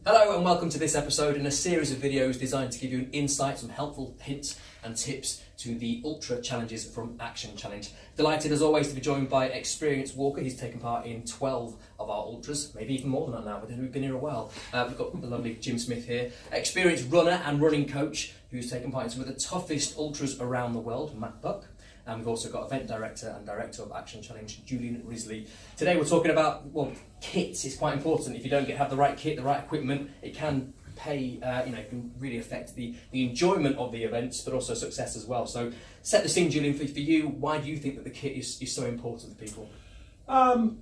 Hello and welcome to this episode in a series of videos designed to give you an insight, some helpful hints and tips to the Ultra Challenges from Action Challenge. Delighted as always to be joined by experienced walker. He's taken part in 12 of our Ultras, maybe even more than that now, but we've been here a while. We've got the lovely Jim Smith here, experienced runner and running coach who's taken part in some of the toughest Ultras around the world, Matt Buck. And we've also got event director and director of Action Challenge, Julian Risley. Today we're talking about, kits. It's quite important. If you don't have the right kit, the right equipment, it can it can really affect the enjoyment of the events, but also success as well. So set the scene, Julian, for you. Why do you think that the kit is so important to people?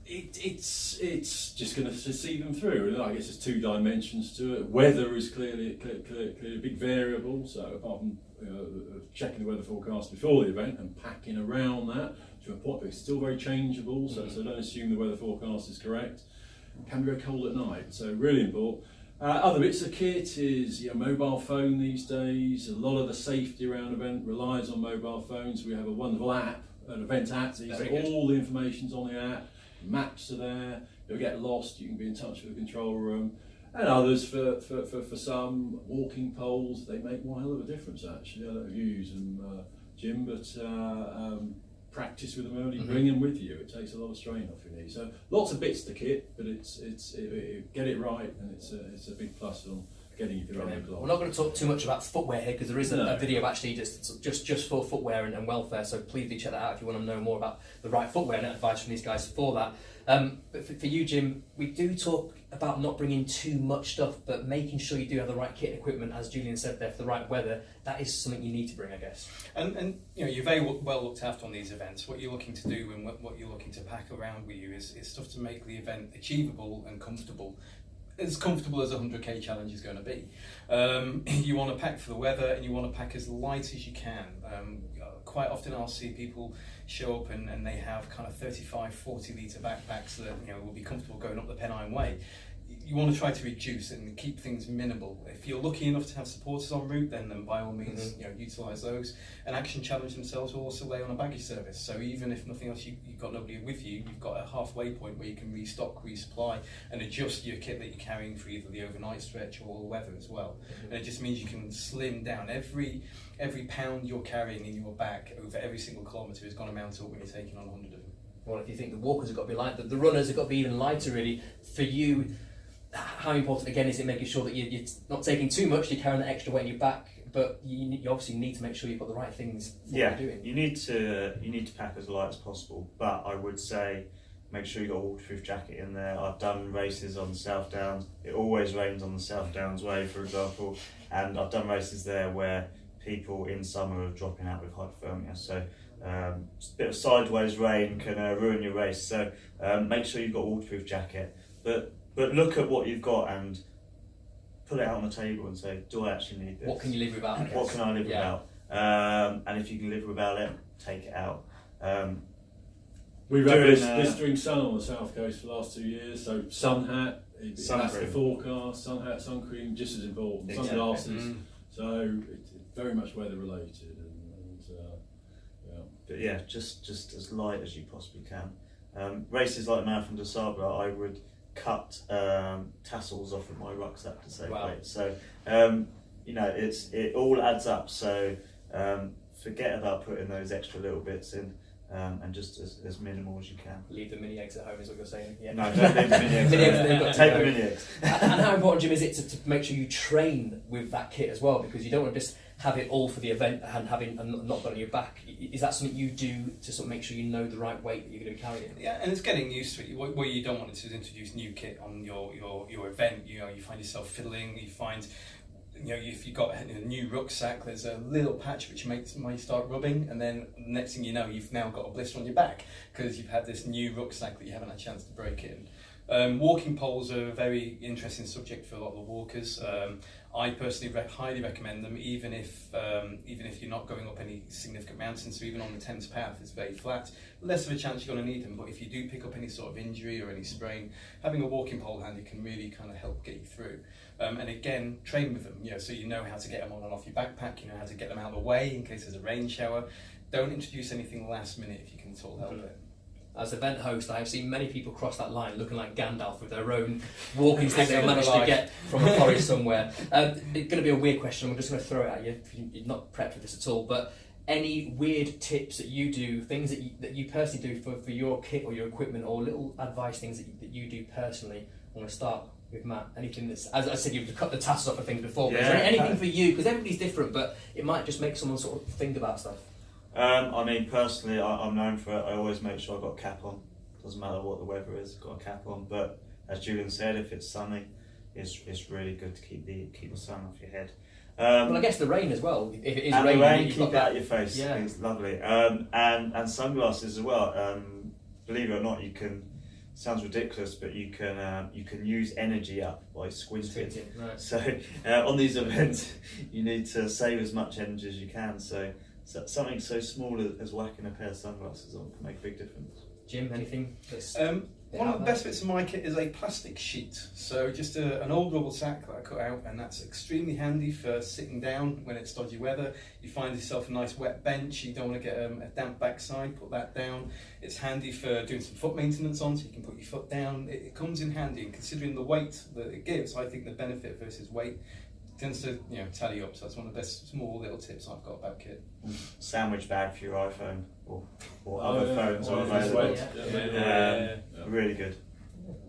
It's just going to see them through. I guess there's two dimensions to it. Weather is clearly a big variable. So apart from checking the weather forecast before the event and packing around that to a point, but it's still very changeable. So don't assume the weather forecast is correct. It can be very cold at night. So really important. Other bits of kit is mobile phone these days. A lot of the safety around event relies on mobile phones. We have a wonderful app, an event app. So all the information's on the app. Maps are there. You'll get lost. You can be in touch with the control room. And others, for some, walking poles. They make one hell of a difference actually. I don't know if you use them, Jim, but practice with them early. Bring them with you. It takes a lot of strain off your knees. So lots of bits to kit, but it's get it right, and it's a big plus on getting you through the We're not going to talk too much about footwear here because there is a video actually just for footwear and welfare. So please do check that out if you want to know more about the right footwear and advice from these guys for that. But for you, Jim, we do talk about not bringing too much stuff, but making sure you do have the right kit and equipment, as Julian said there, for the right weather. That is something you need to bring, I guess. And you're very well looked after on these events. What you're looking to do and what you're looking to pack around with you is stuff to make the event achievable and comfortable. As comfortable as a 100k challenge is going to be. You want to pack for the weather and you want to pack as light as you can. Quite often I'll see people show up and they have kind of 35-40 litre backpacks that will be comfortable going up the Pennine Way. You want to try to reduce and keep things minimal. If you're lucky enough to have supporters en route, then by all means, utilise those. And Action Challenge themselves will also lay on a baggage service. So even if nothing else, you've got nobody with you, you've got a halfway point where you can restock, resupply, and adjust your kit that you're carrying for either the overnight stretch or the weather as well. And it just means you can slim down. Every pound you're carrying in your bag over every single kilometre is going to mount up when you're taking on 100 of them. Well, if you think the walkers have got to be light, the runners have got to be even lighter, really. For you, how important again is it making sure that you're not taking too much, you're carrying that extra weight in your back, but you obviously need to make sure you've got the right things for what you're doing. You need to pack as light as possible, but I would say make sure you've got a waterproof jacket in there. I've done races on the South Downs. It always rains on the South Downs Way, for example, and I've done races there where people in summer are dropping out with hypothermia. So a bit of sideways rain can ruin your race. So make sure you've got a waterproof jacket, but look at what you've got and put it out on the table and say, do I actually need this? What can you live without? What can I live without? And if you can live without it, take it out. We've had blistering sun on the south coast for the last 2 years, so sun hat, that's the forecast, sun hat, sun cream, just as important, exactly. Sunglasses, so it's very much weather related. But yeah, just as light as you possibly can. Races like Marathon des Sables, I would cut tassels off of my rucksack to save weight. So it all adds up. So forget about putting those extra little bits in, and just as minimal as you can. Leave the mini eggs at home is what you're saying. Yeah. No, don't leave the mini eggs. Take the mini eggs. And how important, Jim, is it to make sure you train with that kit as well? Because you don't want to just have it all for the event and not got it on your back. Is that something you do to sort of make sure you know the right weight that you're going to be carrying? Yeah, and it's getting used to it. What you don't want to do is introduce new kit on your event. You find yourself fiddling. You find, if you've got a new rucksack, there's a little patch which might start rubbing, and then next thing you know, you've now got a blister on your back because you've had this new rucksack that you haven't had a chance to break in. Walking poles are a very interesting subject for a lot of the walkers. I personally highly recommend them, even if you're not going up any significant mountains. So even on the Thames path, it's very flat. Less of a chance you're going to need them. But if you do pick up any sort of injury or any sprain, having a walking pole handy can really kind of help get you through. And again, train with them. So you know how to get them on and off your backpack. You know how to get them out of the way in case there's a rain shower. Don't introduce anything last minute if you can at all help it. As event host, I have seen many people cross that line looking like Gandalf with their own walking stick they've managed to get from a forest somewhere. It's going to be a weird question. I'm just going to throw it at you. You're not prepped for this at all, but any weird tips that you do, things that you personally do for your kit or your equipment, or little advice things that you do personally? I'm going to start with Matt. Anything that's, as I said, you've cut the tasks off of things before, but is there anything for you? Because everybody's different, but it might just make someone sort of think about stuff. I mean, personally, I'm known for it. I always make sure I've got a cap on. Doesn't matter what the weather is, got a cap on. But as Julian said, if it's sunny, it's really good to keep the sun off your head. Well, I guess the rain as well. If it is and raining, the rain, you've keep got it out that. your face. Yeah. It's lovely. And sunglasses as well. Believe it or not, you can. Sounds ridiculous, but you can use energy up by squinting. Right. So on these events, you need to save as much energy as you can. So something so small as whacking a pair of sunglasses on can make a big difference. Jim, anything that's one of the best bits of my kit is a plastic sheet. So just an old rubble sack that I cut out, and that's extremely handy for sitting down when it's dodgy weather. You find yourself a nice wet bench, you don't want to get a damp backside, put that down. It's handy for doing some foot maintenance on, so you can put your foot down. It comes in handy, and considering the weight that it gives, I think the benefit versus weight tends to tally up. So that's one of the best small little tips I've got about kit. Sandwich bag for your iPhone or other phones are available. Really good.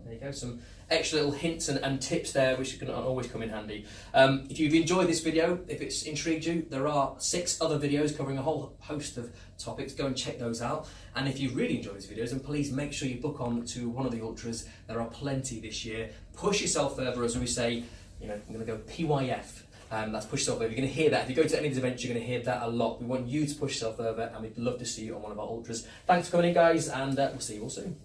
There you go, some extra little hints and tips there which can always come in handy. If you've enjoyed this video, if it's intrigued you, there are 6 other videos covering a whole host of topics. Go and check those out. And if you really enjoy these videos, then please make sure you book on to one of the ultras. There are plenty this year. Push yourself further, as we say. I'm going to go PYF. That's push yourself further. You're going to hear that. If you go to any of these events, you're going to hear that a lot. We want you to push yourself further, and we'd love to see you on one of our ultras. Thanks for coming in, guys, and we'll see you all soon.